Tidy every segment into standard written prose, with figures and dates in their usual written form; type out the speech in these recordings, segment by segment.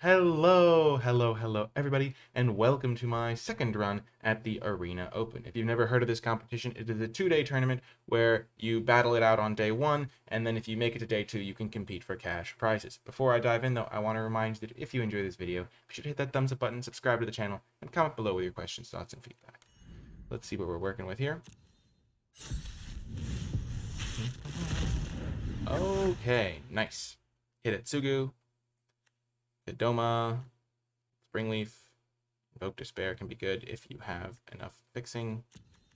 Hello, everybody, and welcome to my second run at the Arena Open. If you've never heard of this competition, it is a two-day tournament where you battle it out on day one, and then if you make it to day two, you can compete for cash prizes. Before I dive in, though, I want to remind you that if you enjoy this video, be sure to hit that thumbs up button, subscribe to the channel, and comment below with your questions, thoughts, and feedback. Let's see what we're working with here. Okay, nice. Hidetsugu, Hidoma, Springleaf, Invoke Despair can be good if you have enough fixing.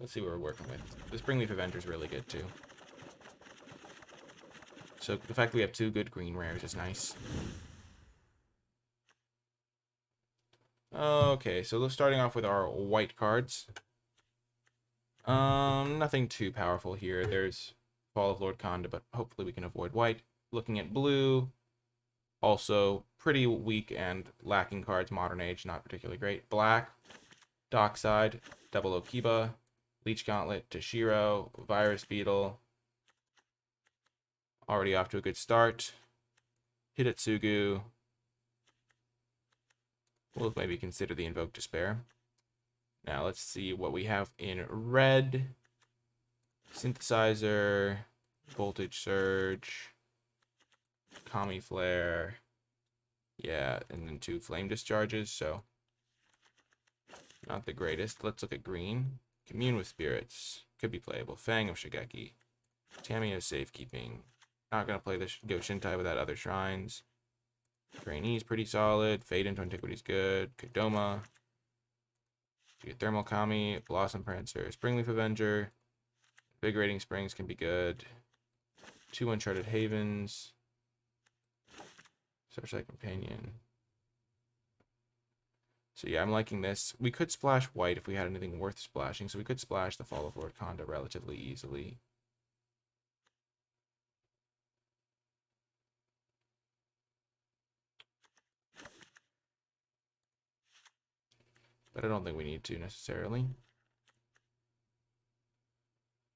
Let's see what we're working with. The Springleaf Avenger is really good too. So the fact that we have two good green rares is nice. Okay, so starting off with our white cards. Nothing too powerful here. There's Fall of Lord Khanda, but hopefully we can avoid white. Looking at blue, also pretty weak and lacking cards. Modern Age, not particularly great. Black, Dockside, Double Okiba, Leech Gauntlet, Toshiro, Virus Beetle. Already off to a good start. Hidetsugu. We'll maybe consider the Invoke Despair. Now let's see what we have in red. Synthesizer, Voltage Surge, Kami Flare. Yeah, and then two Flame Discharges, so not the greatest. Let's look at green. Commune with Spirits. Could be playable. Fang of Shigeki. Tamiyo Safekeeping. Not going to play this Go Shintai without other shrines. Trainee's pretty solid. Fade into Antiquity's good. Kodoma. Geothermal Kami. Blossom Prancer. Springleaf Avenger. Invigorating Springs can be good. Two Uncharted Havens. Searchlight Companion. So yeah, I'm liking this. We could splash white if we had anything worth splashing, so we could splash the Fall of Lord Khanda relatively easily. But I don't think we need to necessarily.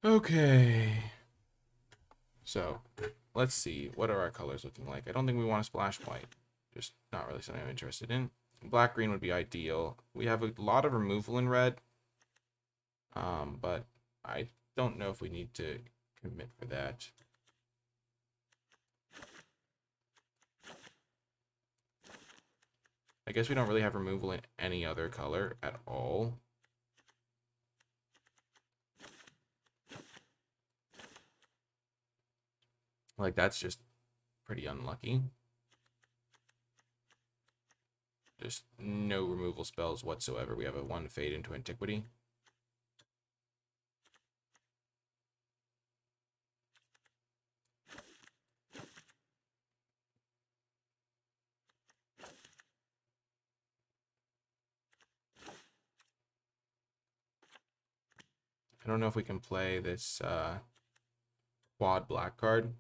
Okay. So, let's see. What are our colors looking like? I don't think we want to splash white. Just not really something I'm interested in. Black-green would be ideal. We have a lot of removal in red. But I don't know if we need to commit for that. I guess we don't really have removal in any other color at all. Like, that's just pretty unlucky. Just no removal spells whatsoever. We have a 1 Fade into Antiquity. I don't know if we can play this quad black card.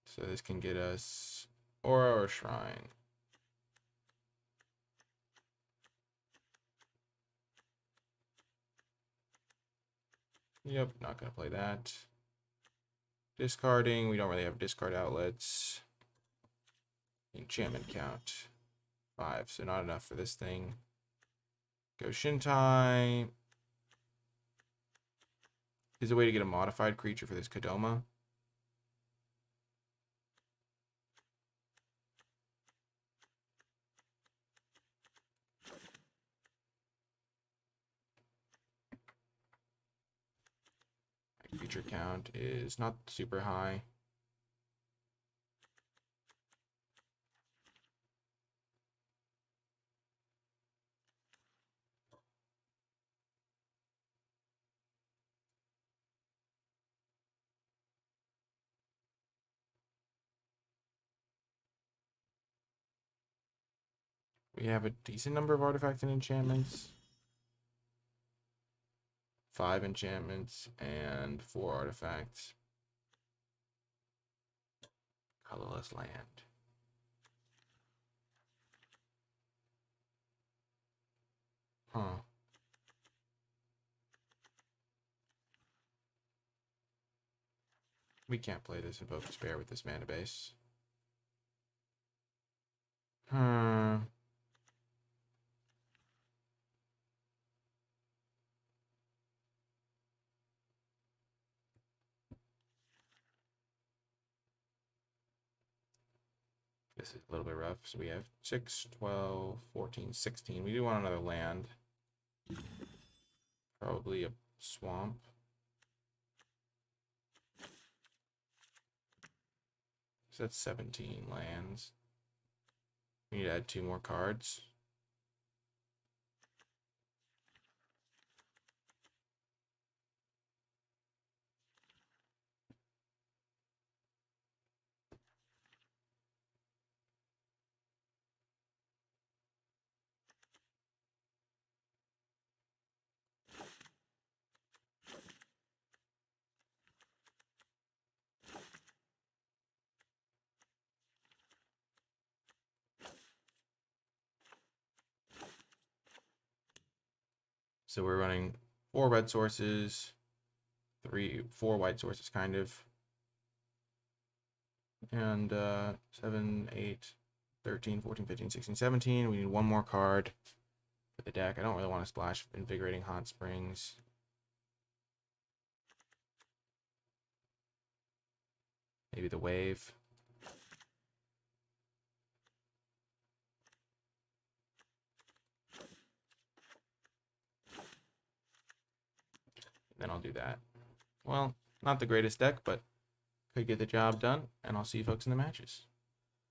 So this can get us Aura or Shrine. Yep, not going to play that. Discarding, we don't really have discard outlets. Enchantment count 5, so not enough for this thing. Go Shintai. Is a way to get a modified creature for this Kodoma. Creature count is not super high. We have a decent number of artifacts and enchantments. 5 enchantments and 4 artifacts. Colorless land. Huh. We can't play this Invoke Despair with this mana base. This is a little bit rough. So we have 6, 12, 14, 16. We do want another land. Probably a swamp. So that's 17 lands. We need to add 2 more cards. So we're running 4 red sources, 4 white sources, kind of. And 7, 8, 13, 14, 15, 16, 17. We need 1 more card for the deck. I don't really want to splash Invigorating Hot Springs. Maybe the Wave. Then I'll do that. Well, not the greatest deck, but could get the job done, and I'll see you folks in the matches.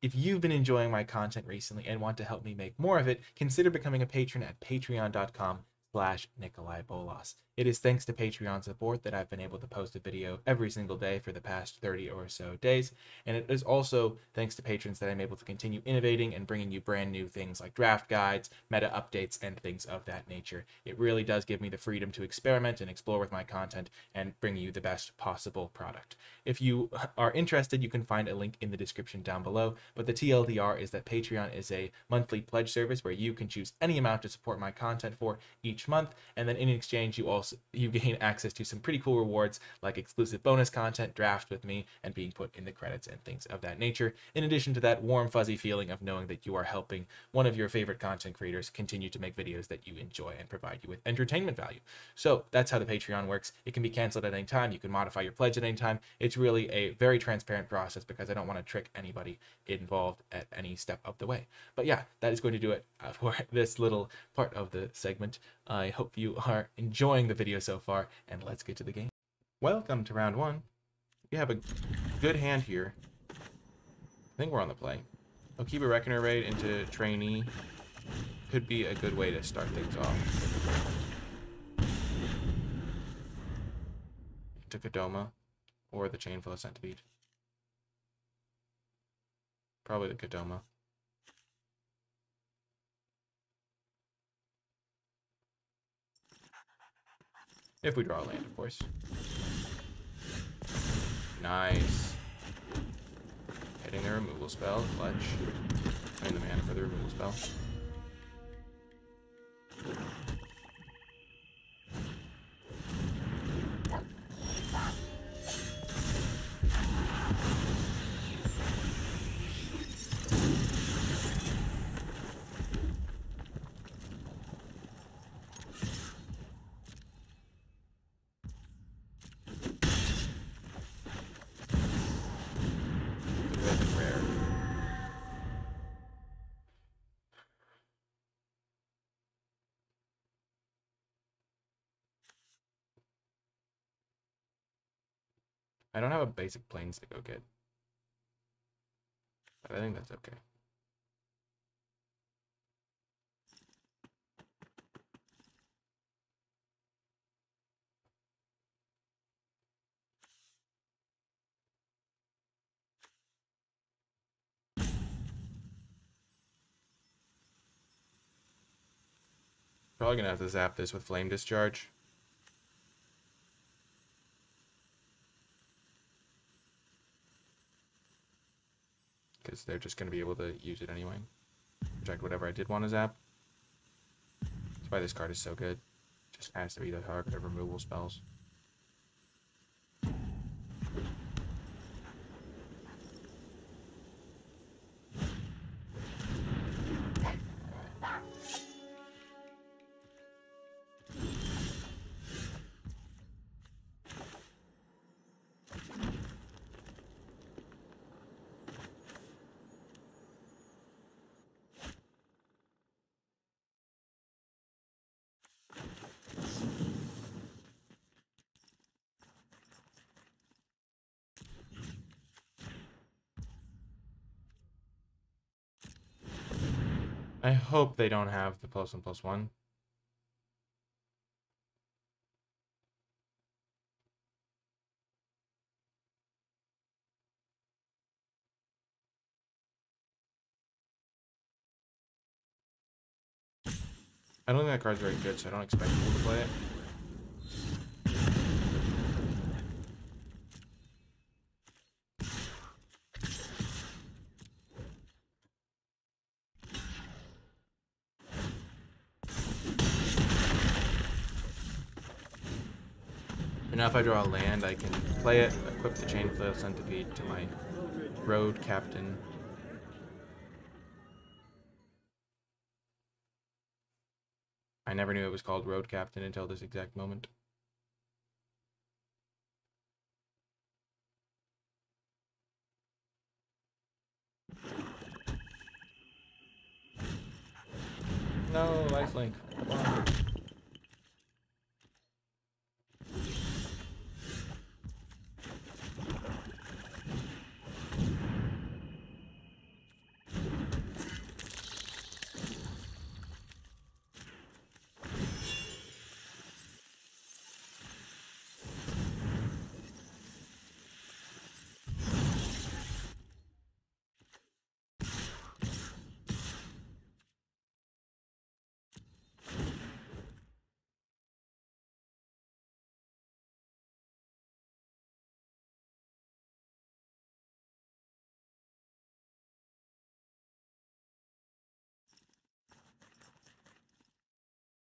If you've been enjoying my content recently and want to help me make more of it, consider becoming a patron at patreon.com/NicolaiBolas. It is thanks to Patreon support that I've been able to post a video every single day for the past 30 or so days, and it is also thanks to patrons that I'm able to continue innovating and bringing you brand new things like draft guides, meta updates, and things of that nature. It really does give me the freedom to experiment and explore with my content and bring you the best possible product. If you are interested, you can find a link in the description down below, but the TLDR is that Patreon is a monthly pledge service where you can choose any amount to support my content for each month, and then in exchange you gain access to some pretty cool rewards like exclusive bonus content, draft with me, and being put in the credits and things of that nature, in addition to that warm fuzzy feeling of knowing that you are helping one of your favorite content creators continue to make videos that you enjoy and provide you with entertainment value. So that's how the Patreon works. It can be canceled at any time. You can modify your pledge at any time. It's really a very transparent process because I don't want to trick anybody involved at any step of the way. But yeah, that is going to do it for this little part of the segment. I hope you are enjoying the video so far, and let's get to the game. Welcome to round 1. We have a good hand here. I think we're on the play. I'll keep a Reckoner Raid into Trainee. Could be a good way to start things off. To Kadoma or the Chainflow Centipede. Probably the Kadoma. If we draw a land, of course. Nice. Hitting the removal spell, clutch. And the mana for the removal spell. I don't have a basic planes to go get. But I think that's okay. Probably gonna have to zap this with Flame Discharge. Because they're just going to be able to use it anyway. Project whatever I did want to zap. That's why this card is so good. Just has to be the target of removal spells. I hope they don't have the +1/+1. I don't think that card's very good, so I don't expect people to play it. But now if I draw a land, I can play it, equip the Chain Flail Centipede to my Road Captain. I never knew it was called Road Captain until this exact moment. No, lifelink. Wow.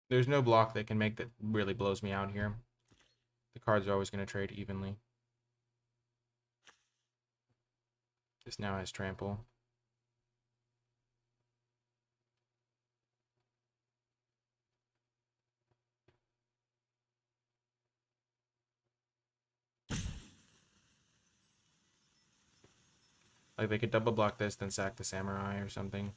There's no block they can make that really blows me out here. The cards are always going to trade evenly. This now has trample. Like they could double block this, then sack the samurai or something.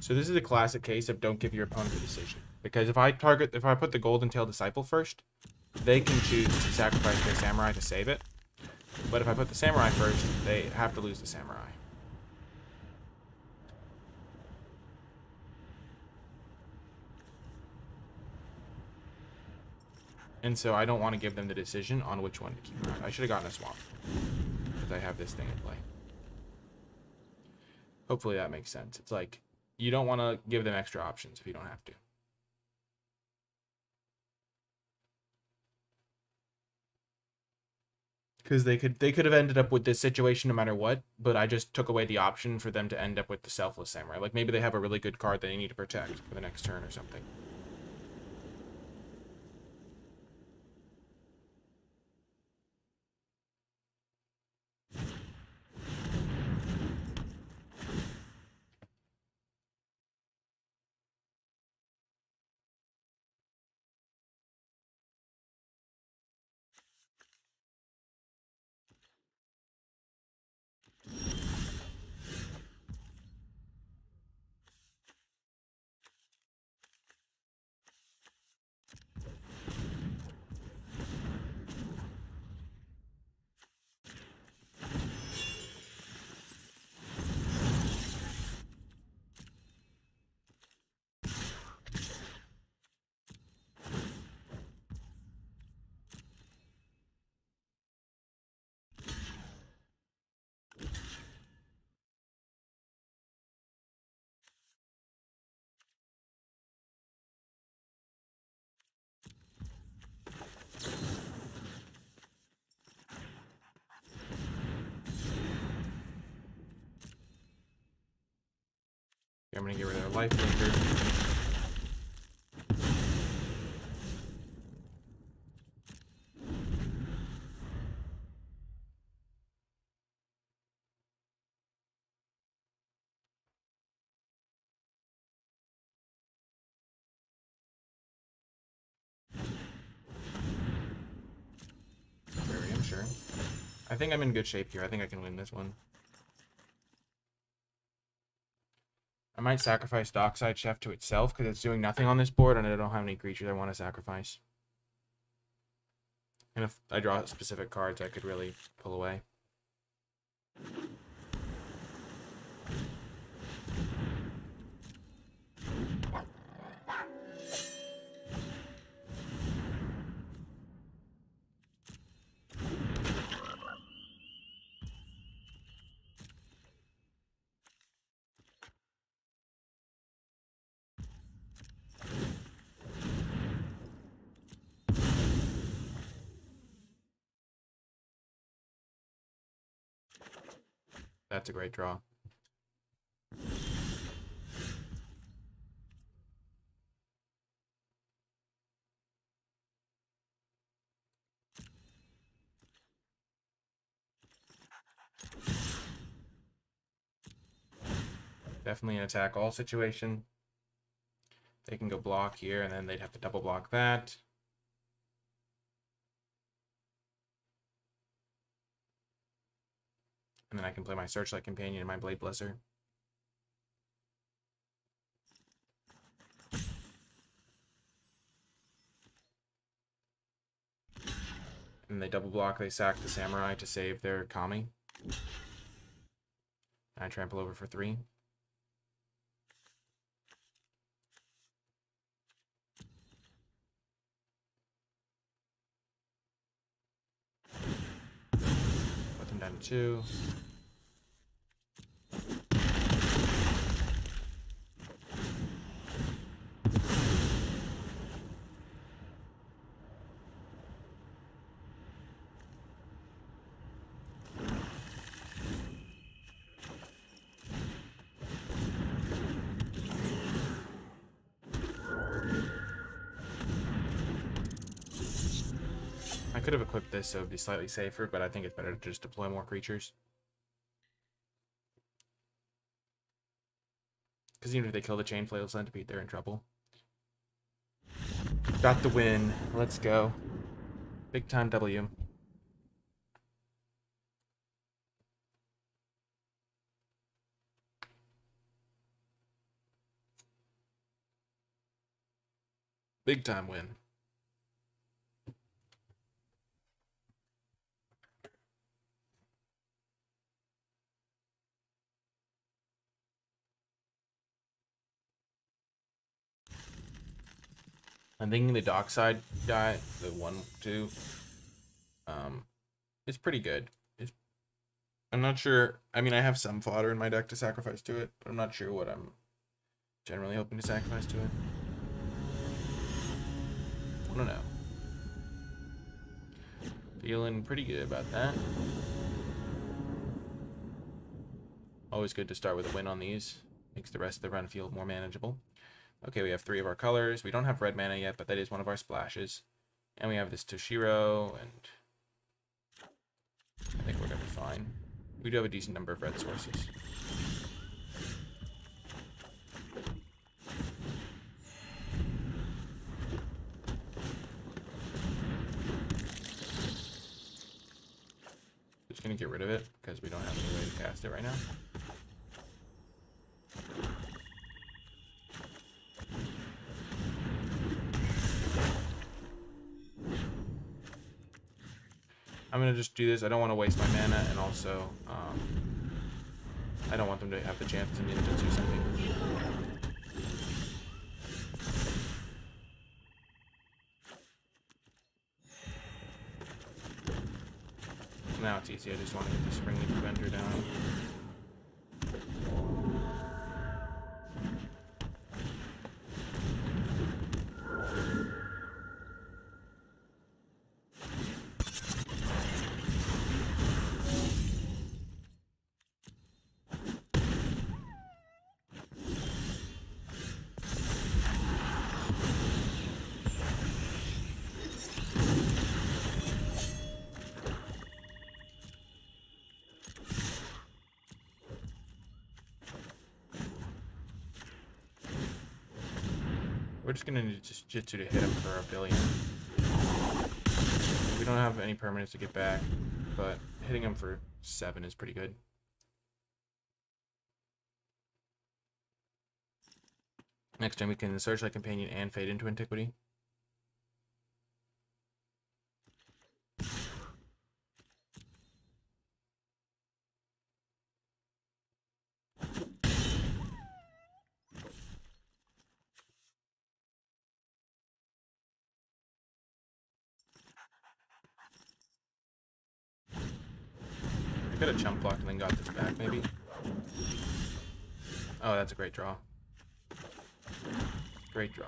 So this is a classic case of don't give your opponent a decision. Because if I put the Golden Tail Disciple first, they can choose to sacrifice their samurai to save it. But if I put the samurai first, they have to lose the samurai. And so I don't want to give them the decision on which one to keep around. I should have gotten a swamp. Because I have this thing in play. Hopefully that makes sense. It's like, you don't want to give them extra options if you don't have to. Because they could have ended up with this situation no matter what, but I just took away the option for them to end up with the Selfless Samurai. Like maybe they have a really good card that they need to protect for the next turn or something. I'm going to get rid of their life linker. I think I'm in good shape here. I think I can win this one. I might sacrifice Dockside Chef to itself because it's doing nothing on this board and I don't have any creatures I want to sacrifice. And if I draw specific cards, I could really pull away. That's a great draw. Definitely an attack all situation. They can go block here, and then they'd have to double block that. And then I can play my Searchlight Companion and my Blade Blesser. And they double block, they sack the Samurai to save their Kami. I trample over for 3. Put them down to 2. I could have equipped this so it would be slightly safer, but I think it's better to just deploy more creatures. Because even if they kill the Chain Flail Centipede, they're in trouble. Got the win. Let's go. Big time W. Big time win. I'm thinking the Dockside guy, the 1/2, is pretty good. I'm not sure. I mean, I have some fodder in my deck to sacrifice to it, but I'm not sure what I'm generally hoping to sacrifice to it. I don't know. Feeling pretty good about that. Always good to start with a win on these. Makes the rest of the run feel more manageable. Okay, we have 3 of our colors. We don't have red mana yet, but that is one of our splashes. And we have this Toshiro, and I think we're going to be fine. We do have a decent number of red sources. Just going to get rid of it, because we don't have any way to cast it right now. I'm going to just do this. I don't want to waste my mana, and also, I don't want them to have the chance to ninja do something. Now it's easy. I just want to get the Springleaf Preventer down. We're just gonna need Jitsu to hit him for 1 billion. We don't have any permanents to get back, but hitting him for 7 is pretty good. Next turn we can Searchlight Companion and Fade into Antiquity. I could have chump blocked and then got this back, maybe. Oh, that's a great draw. Great draw.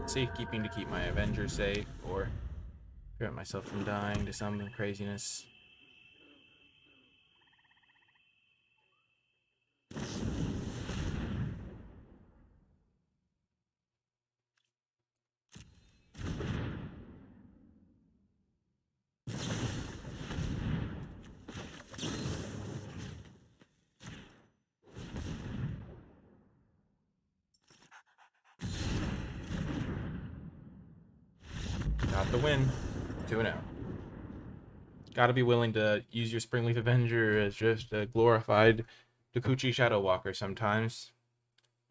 Safekeeping to keep my Avenger safe, or prevent myself from dying to some craziness. Got the win. 2-0. Gotta be willing to use your Springleaf Avenger as just a glorified Dokuchi Shadow Walker sometimes.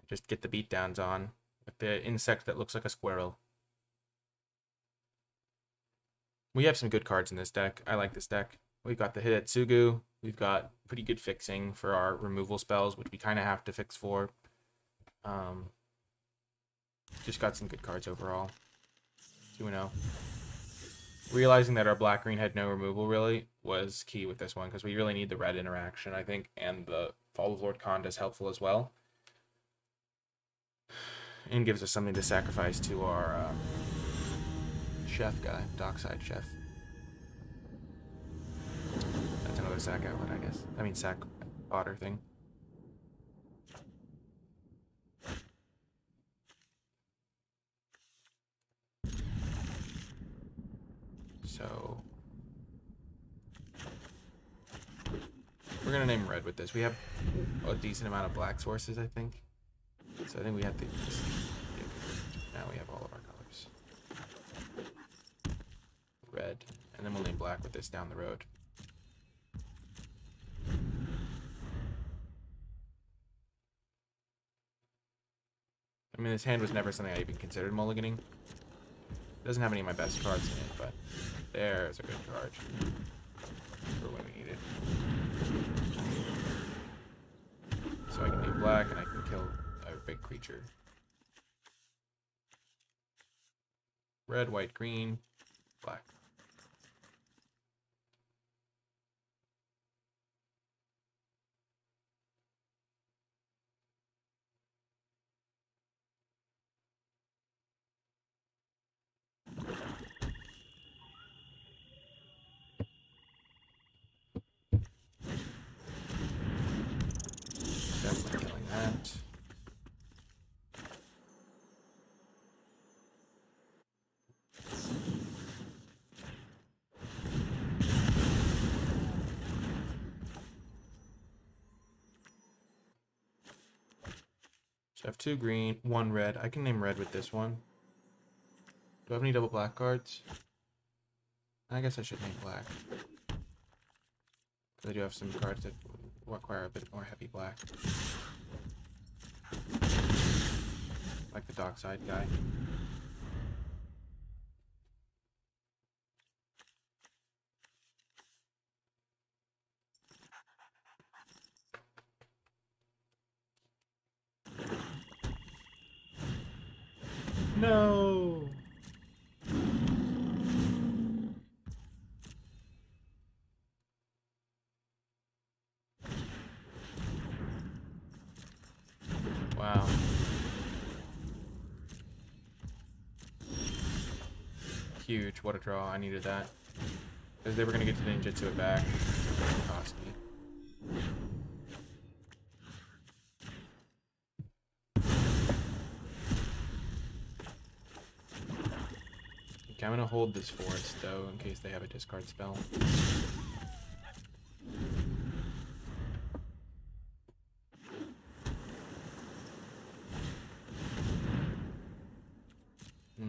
Just get the beatdowns on with the insect that looks like a squirrel. We have some good cards in this deck. I like this deck. We've got the Hidetsugu. We've got pretty good fixing for our removal spells, which we kind of have to fix for. Just got some good cards overall. 2-0. Realizing that our black-green had no removal really was key with this one, because we really need the red interaction, I think, and the Fall of Lord Khanda is helpful as well. And gives us something to sacrifice to our chef guy, Dockside Chef. That's another sack outlet, I guess. I mean, sack otter thing. So we're gonna name red with this. We have a decent amount of black sources, I think. So I think we have to. Now we have all of our colors. Red, and then we'll name black with this down the road. I mean, this hand was never something I even considered mulliganing. It doesn't have any of my best cards in it, but there's a good card for when we need it. So I can name black and I can kill a big creature. Red, white, green, black. Definitely killing that. So I have 2 green, 1 red. I can name red with this one. Do I have any double black cards? I guess I should name black. Because I do have some cards that require a bit more heavy black. Like the Dockside guy. No! Wow. Huge. What a draw. I needed that. Because they were going to get to ninjutsu it back. Cost me. Okay, I'm going to hold this forest, though, in case they have a discard spell.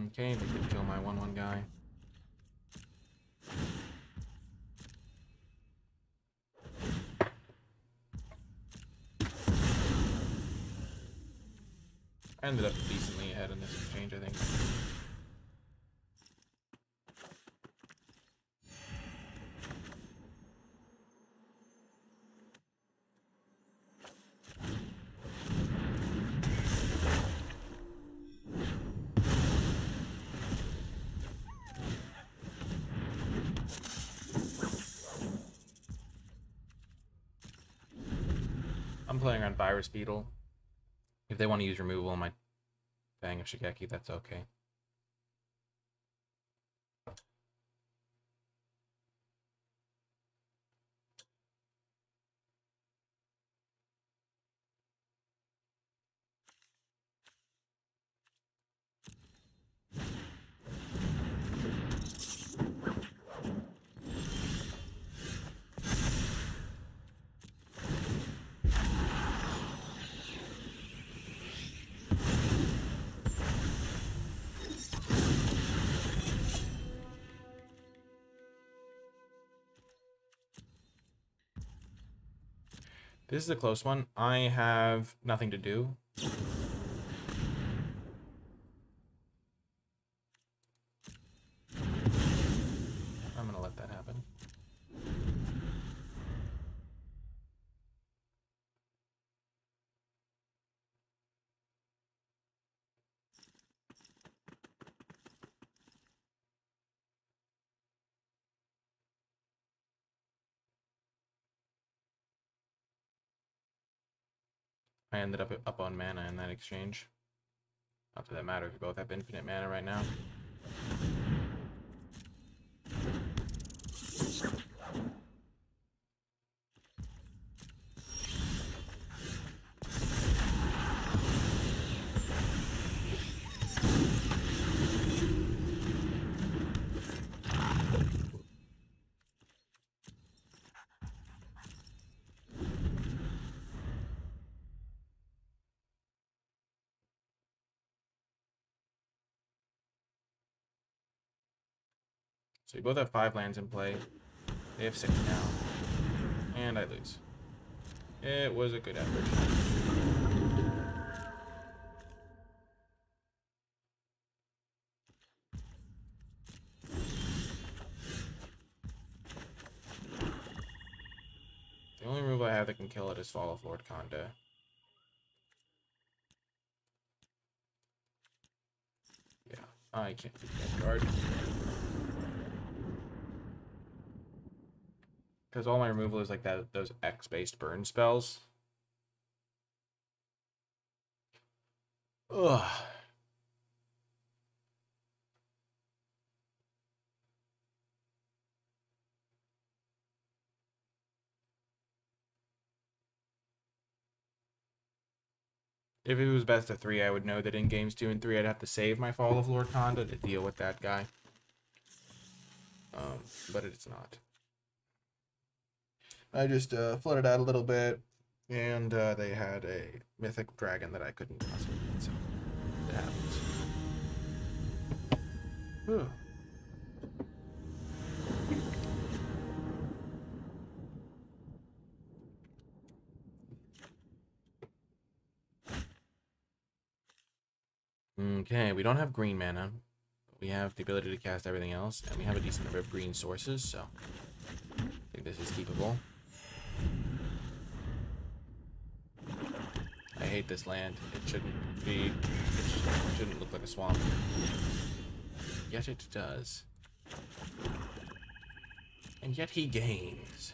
Okay, they could kill my 1/1 guy. I ended up decently ahead in this exchange, I think. I'm playing around Virus Beetle. If they want to use removal on my Fang of Shigeki, that's okay. This is a close one. I have nothing to do. I'm gonna let that happen. I ended up on mana in that exchange. Not that that matters. We both have infinite mana right now. So we both have 5 lands in play. They have 6 now. And I lose. It was a good effort. The only removal I have that can kill it is Fall of Lord Conda. Yeah, I can't beat that card. Because all my removal is like that, those X-based burn spells. Ugh. If it was best of 3, I would know that in games 2 and 3, I'd have to save my Fall of Lord Conda to deal with that guy. But it's not. I just flooded out a little bit, and they had a mythic dragon that I couldn't possibly beat, so it happens. Whew. Okay, we don't have green mana. But we have the ability to cast everything else, and we have a decent number of green sources, so I think this is keepable. I hate this land. It shouldn't be. It shouldn't look like a swamp. Yet it does. And yet he gains.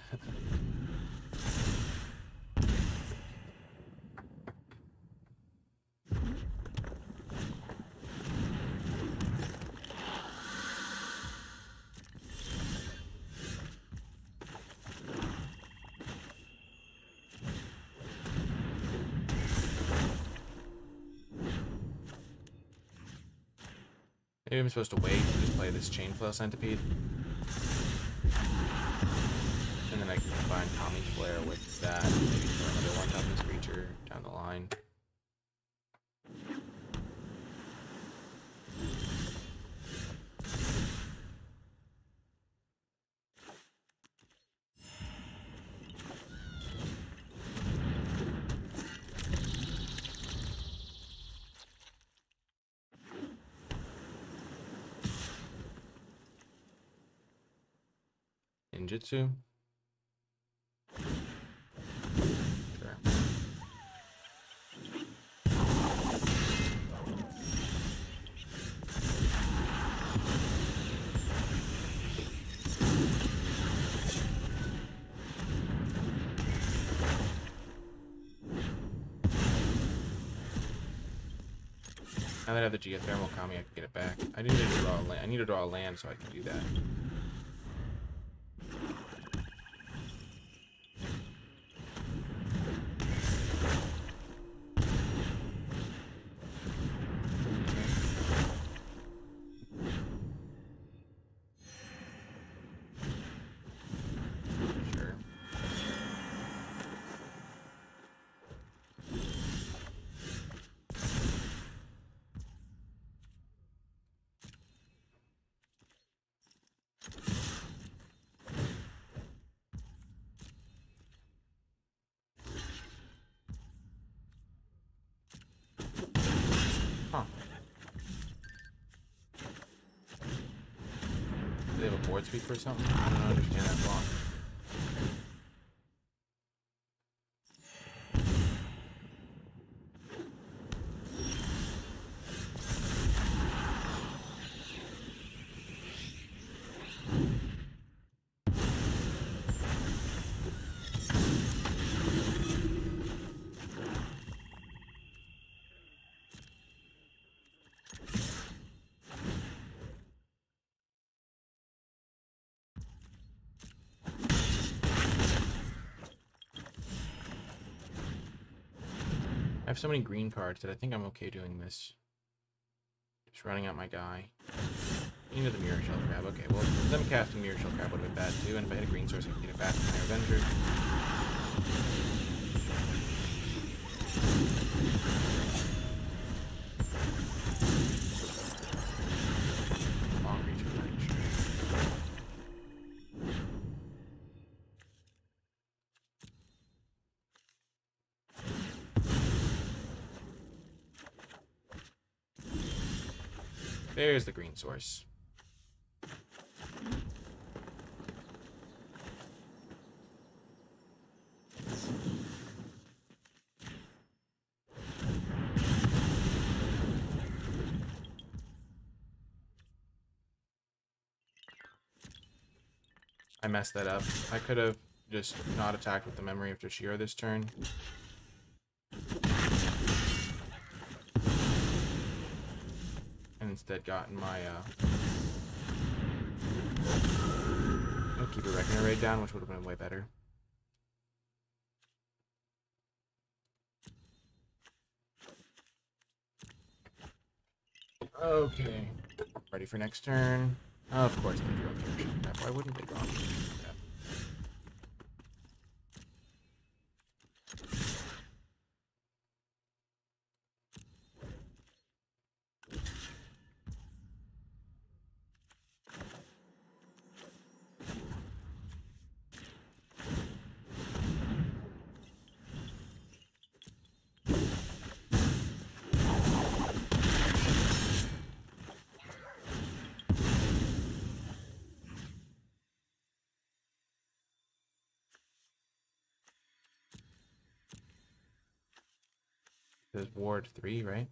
Maybe I'm supposed to wait and just play this Chainflail Centipede. And then I can combine Tommy Flare with that. Maybe throw another one toughness creature down the line. Ninjutsu. Sure. Now that I have the geothermal Kami, I can get it back. I need to draw a land. I need to draw a land so I can do that. Huh. Do they have a board sweep or something? I don't understand that block. I have so many green cards that I think I'm okay doing this. Just running out my guy. Into the Mirror Shell Crab. Okay, well, them casting Mirror Shell Crab would have been bad too, and if I had a green source, I could get it back from my Avenger. Long reach of range. There's the green source. I messed that up. I could have just not attacked with the Memory of Toshiro this turn. And instead gotten my Keeper Reckoner raid down, which would have been way better. Okay. Ready for next turn. Of course they drew a Mirror Shell Crab. Why wouldn't they draw a Mirror Shell Crab? This is Ward 3, right?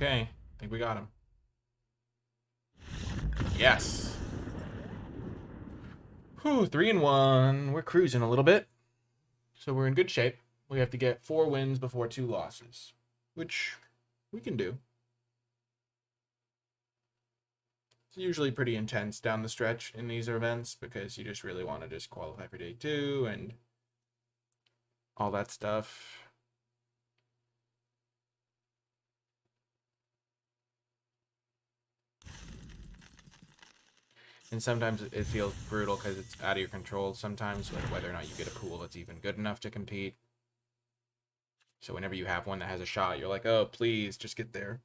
Okay, I think we got him. Yes. Whew, 3-1. We're cruising a little bit. So we're in good shape. We have to get 4 wins before 2 losses, which we can do. It's usually pretty intense down the stretch in these events because you just really want to just qualify for day 2 and all that stuff. And sometimes it feels brutal because it's out of your control sometimes, like whether or not you get a pool that's even good enough to compete. So whenever you have one that has a shot, you're like, oh, please, just get there.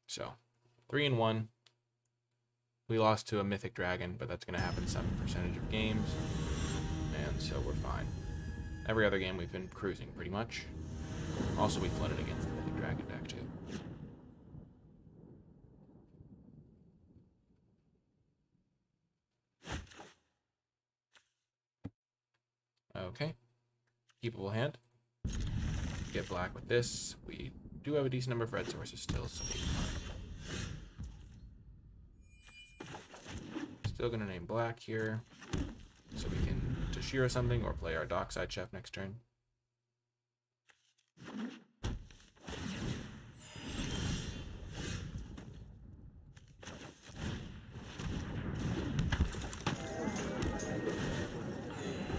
So, 3-1. We lost to a Mythic Dragon, but that's going to happen some percentage of games. And so we're fine. Every other game we've been cruising pretty much. Also, we flooded against the Mythic Dragon deck too. Okay. Keepable hand. Get black with this. We do have a decent number of red sources still, so we still gonna name black here. So we can Toshiro something or play our Dockside Chef next turn.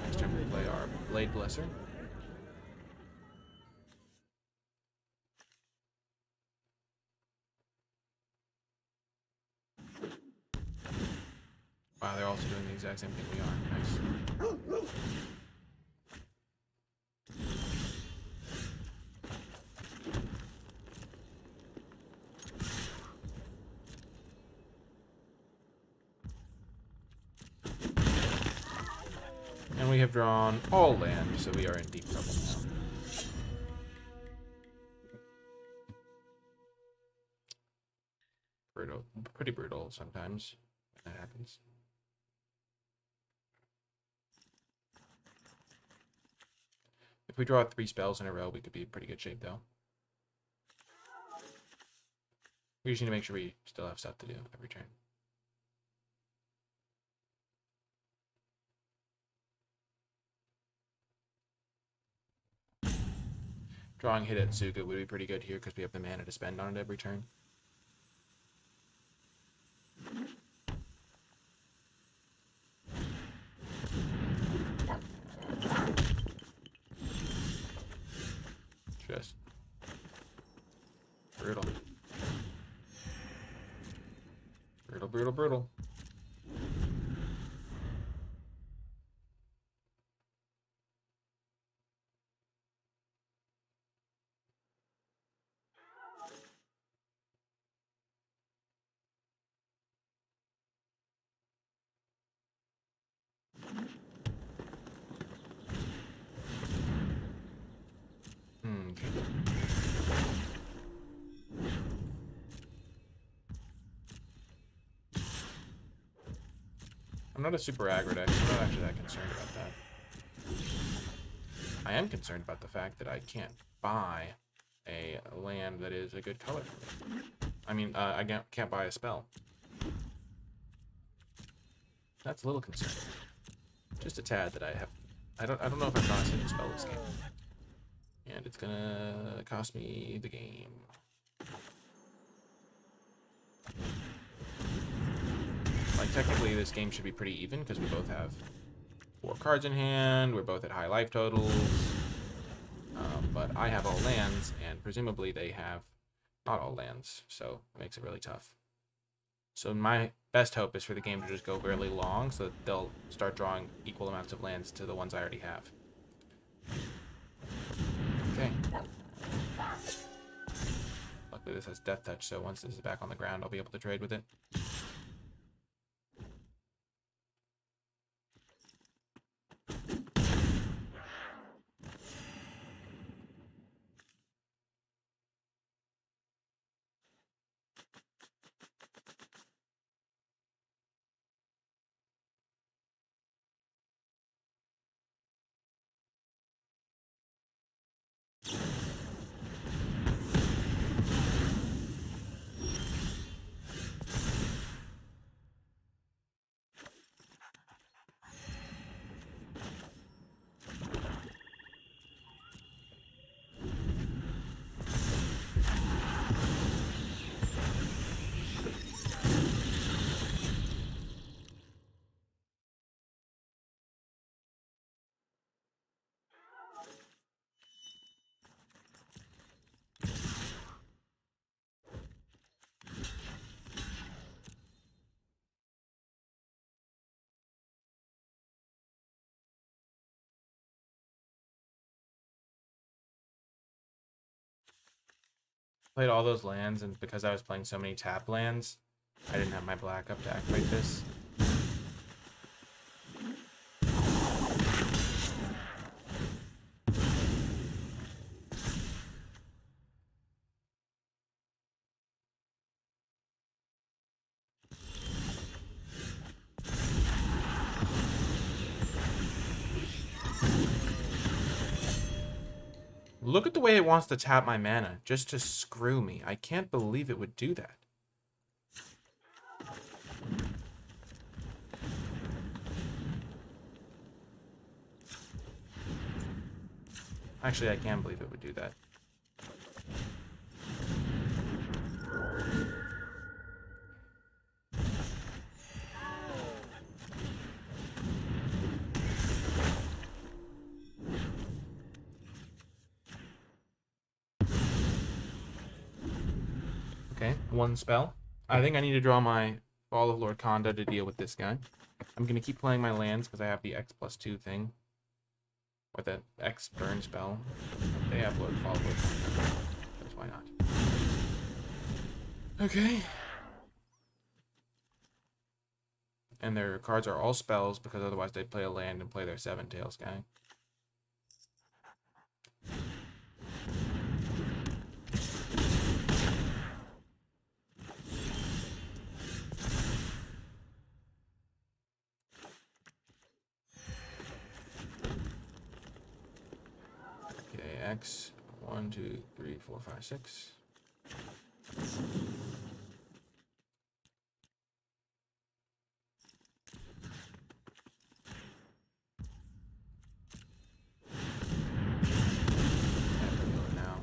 Next turn we play our Blade Blesser. Wow, they're also doing the exact same thing we are. Nice. And we have drawn all land, so we are in deep trouble now. Brutal. Pretty brutal sometimes when that happens. If we draw 3 spells in a row, we could be in pretty good shape, though. We just need to make sure we still have stuff to do every turn. Drawing Hidetsuga would be pretty good here because we have the mana to spend on it every turn. Just brutal. Brutal, brutal, brutal. Okay. I'm not a super aggro deck, so I'm not actually that concerned about that. I am concerned about the fact that I can't buy a land that is a good color for me. I mean, I can't buy a spell. That's a little concerning. Just a tad that I have. I don't know if I've drawn a single spell this game. And it's gonna cost me the game. technically this game should be pretty even because we both have 4 cards in hand. We're both at high life totals. But I have all lands, and presumably they have not all lands, so it makes it really tough. So my best hope is for the game to just go really long so that they'll start drawing equal amounts of lands to the ones I already have. Okay. Luckily this has Death Touch, so once this is back on the ground, I'll be able to trade with it. Played all those lands, and because I was playing so many tap lands, I didn't have my black up to activate this. Look at the way it wants to tap my mana, just to screw me. I can't believe it would do that. Actually, I can believe it would do that. Okay, 1 spell. I think I need to draw my Fall of Lord Konda to deal with this guy. I'm going to keep playing my lands because I have the X+2 thing. Or the X burn spell. They have Fall of Lord Konda. Because why not? Okay. And their cards are all spells because otherwise they'd play a land and play their 7-Tails guy. X 1, 2, 3, 4, 5, 6. Now.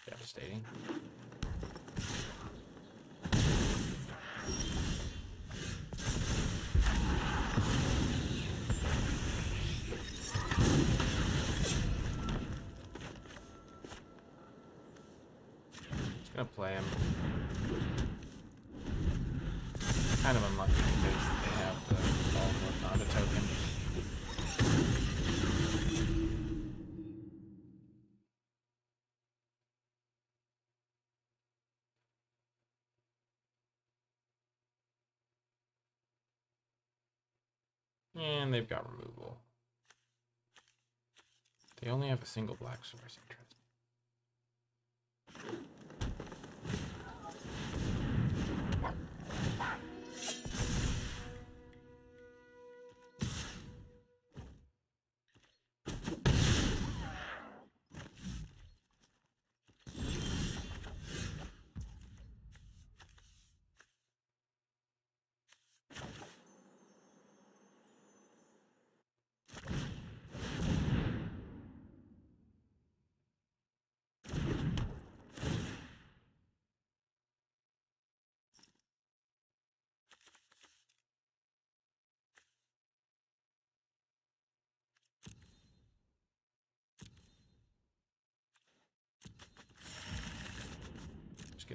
Devastating. Gonna play him. Kind of unlucky because they have the Fall of Lord Konda token. And they've got removal. They only have a single black source. Interesting.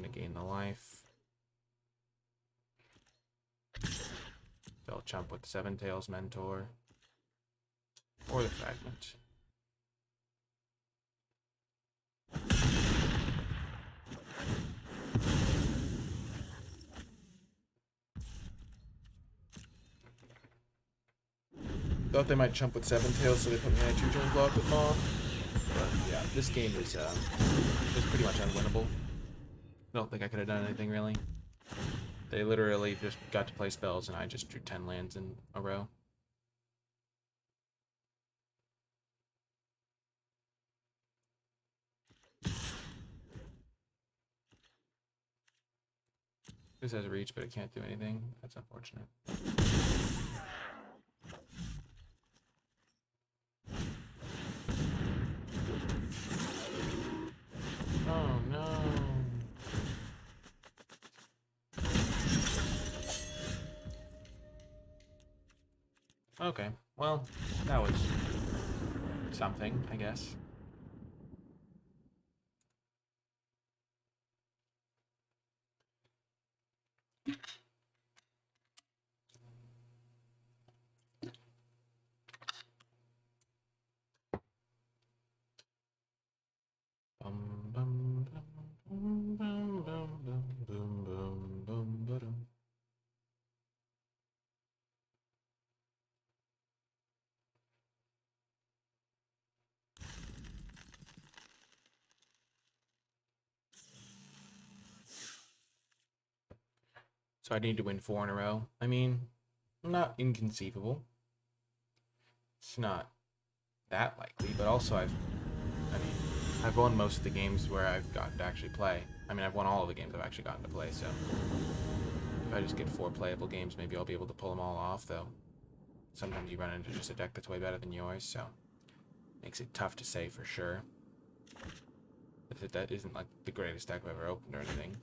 gonna gain the life. They'll chump with Seven Tails Mentor. Or the Fragment. Thought they might chump with Seven Tails, so they put me on a 2-turn block with Maw. But yeah, this game is pretty much unwinnable. I don't think I could have done anything really. They literally just got to play spells, and I just drew 10 lands in a row. This has a reach, but it can't do anything. That's unfortunate. Oh no. Okay, well, that was something, I guess. So I need to win 4 in a row. I mean, not inconceivable. It's not that likely, but also I've won most of the games where I've gotten to actually play. I mean, I've won all of the games I've actually gotten to play, so if I just get 4 playable games, maybe I'll be able to pull them all off, though. Sometimes you run into just a deck that's way better than yours, so makes it tough to say for sure. That isn't like the greatest deck I've ever opened or anything.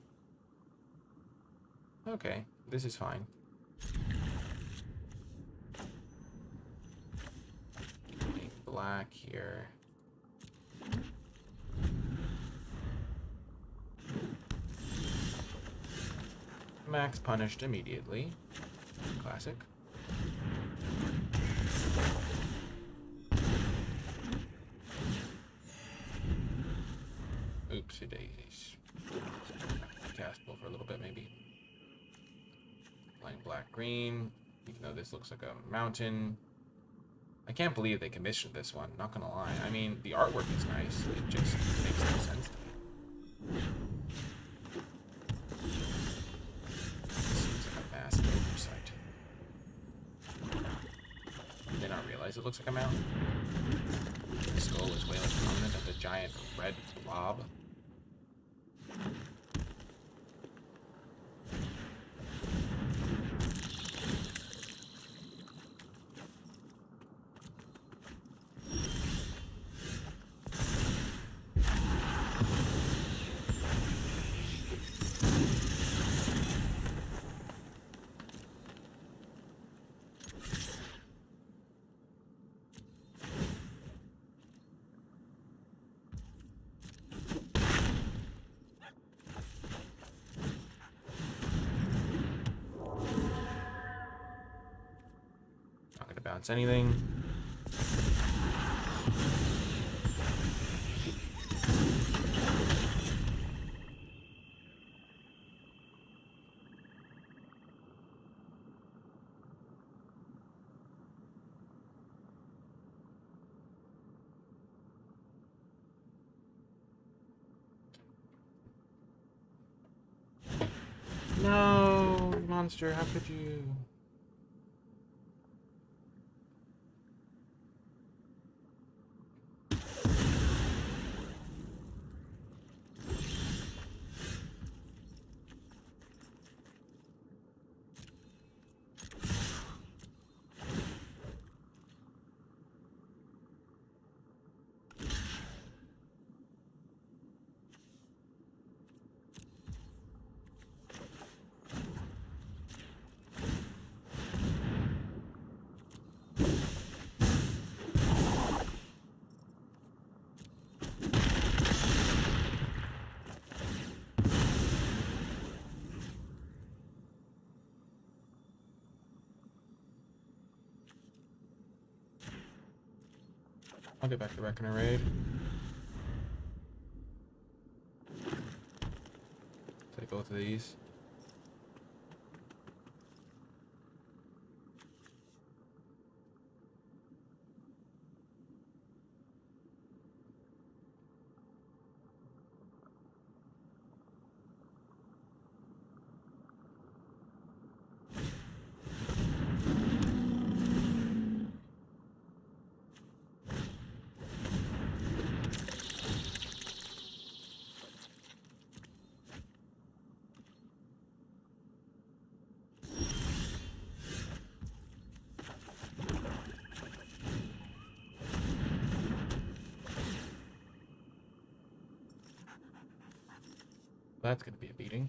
Okay, this is fine. Make black here. Max punished immediately. Classic. Oopsie daisies. Castable for a little bit, maybe. Playing black-green, even though this looks like a mountain. I can't believe they commissioned this one, not gonna lie. I mean, the artwork is nice, it just makes no sense to me. Seems like a massive oversight. Did not realize it looks like a mountain. The skull is way less prominent than the giant red blob. Bounce anything. No, monster, how could you? I'll get back to Reckoner Raid. Take both of these. That's going to be a beating.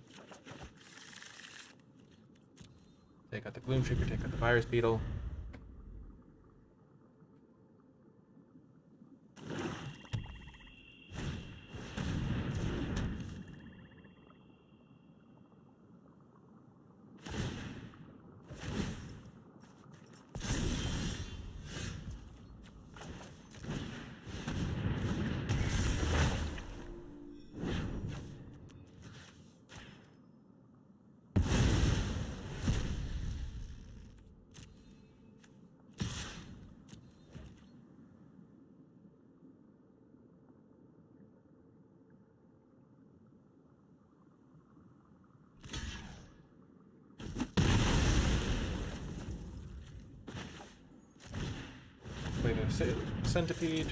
Take out the Gloom Shaker, take out the Virus Beetle. Centipede.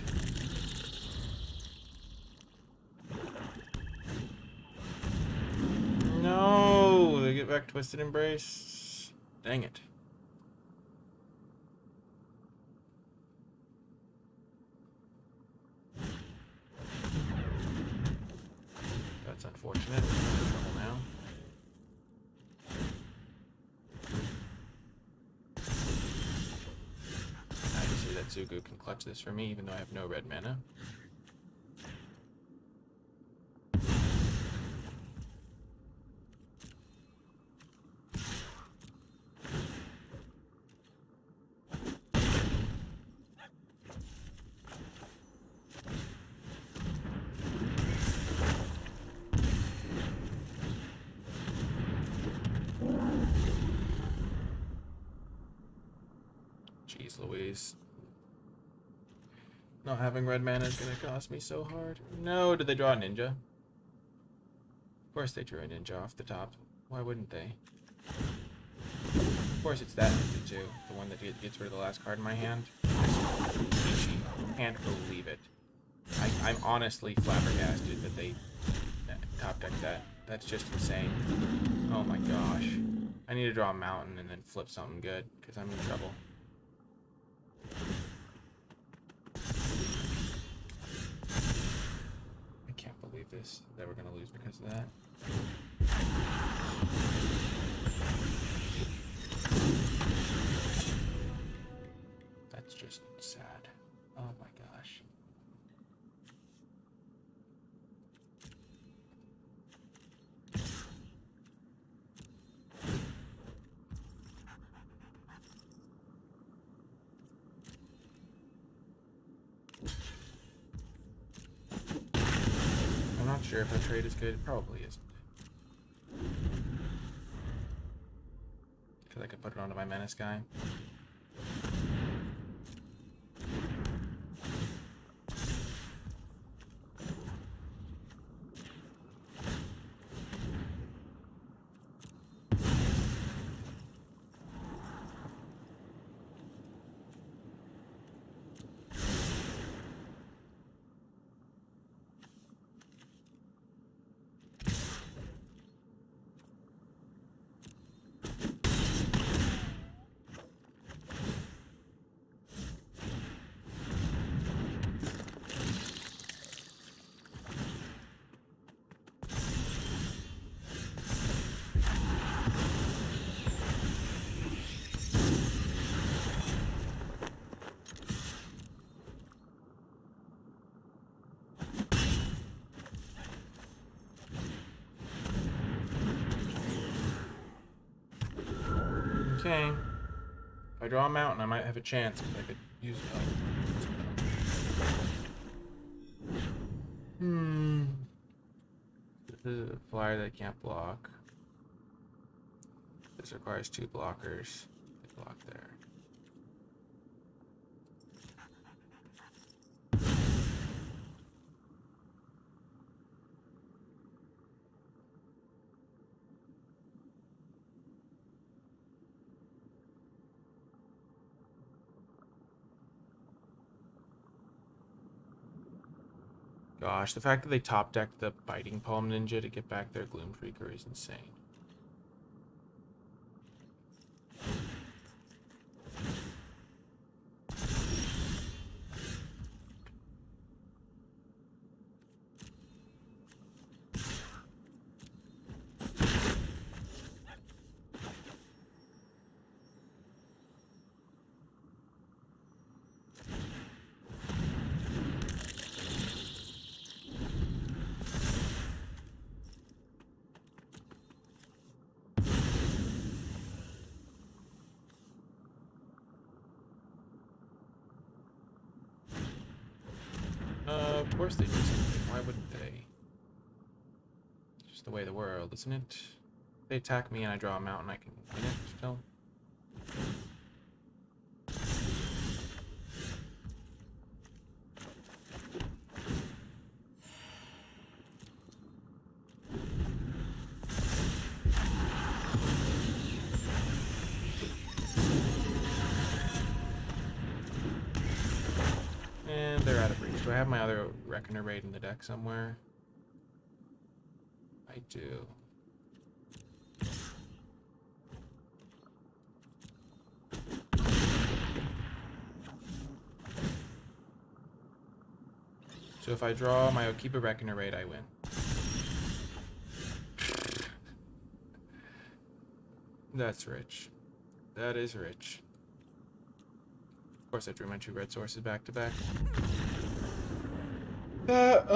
No, they get back Twisted Embrace. Dang it. That's unfortunate. I'm in trouble now. Zugu can clutch this for me, even though I have no red mana. Jeez Louise. Not having red mana is going to cost me so hard. No, did they draw a ninja? Of course they drew a ninja off the top. Why wouldn't they? Of course it's that ninja too. The one that gets rid of the last card in my hand. I can't believe it. I'm honestly flabbergasted that they top decked that. That's just insane. Oh my gosh. I need to draw a mountain and then flip something good, because I'm in trouble. This that we're gonna lose because of that. That's just sad. Oh my gosh. I'm not sure if that trade is good. It probably isn't. Because I could put it onto my Menace guy. Okay. If I draw a mountain, I might have a chance, because I could use it. This is a flyer that can't block. This requires 2 blockers. They block there. Gosh, the fact that they top decked the Biting Palm Ninja to get back their Gloom Freaker is insane. Of course they do something. Why wouldn't they? It's just the way of the world, isn't it? They attack me and I draw a mountain, I can win it still. And they're out of reach. Do I have my other Reckoner Raid in the deck somewhere? I do. So if I draw my Okiba Reckoner Raid, I win. That's rich. That is rich. Of course I drew my 2 red sources back to back. That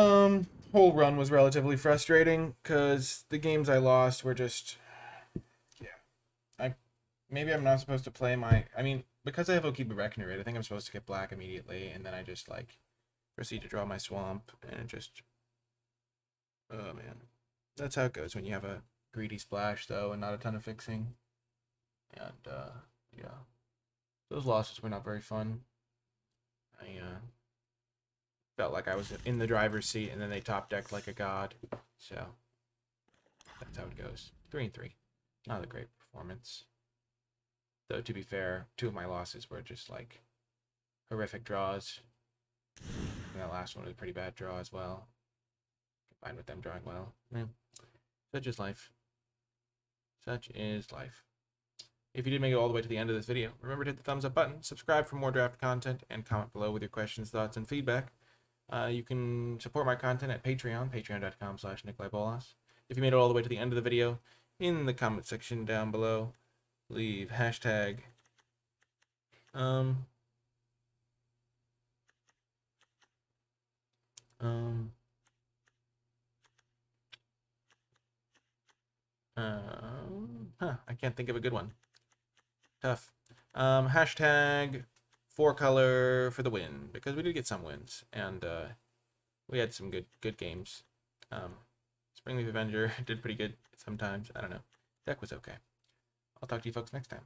whole run was relatively frustrating because the games I lost were just, yeah. Maybe I'm not supposed to play my, because I have Okiba Reckoner Raid, I think I'm supposed to get black immediately, and then I just like proceed to draw my swamp, and it just, oh man. That's how it goes when you have a greedy splash though and not a ton of fixing. And yeah. Those losses were not very fun. I felt like I was in the driver's seat, and then they top decked like a god. So that's how it goes. 3-3. Not a great performance. Though to be fair, 2 of my losses were just like horrific draws. And that last one was a pretty bad draw as well. Combined with them drawing well. Yeah. Such is life. Such is life. If you did make it all the way to the end of this video, remember to hit the thumbs up button, subscribe for more draft content, and comment below with your questions, thoughts, and feedback. You can support my content at Patreon, patreon.com/NicolaiBolas. If you made it all the way to the end of the video, in the comment section down below, leave hashtag I can't think of a good one. Tough. Hashtag 4-color for the win, because we did get some wins, and we had some good games. Springleaf Avenger did pretty good sometimes. I don't know. Deck was okay. I'll talk to you folks next time.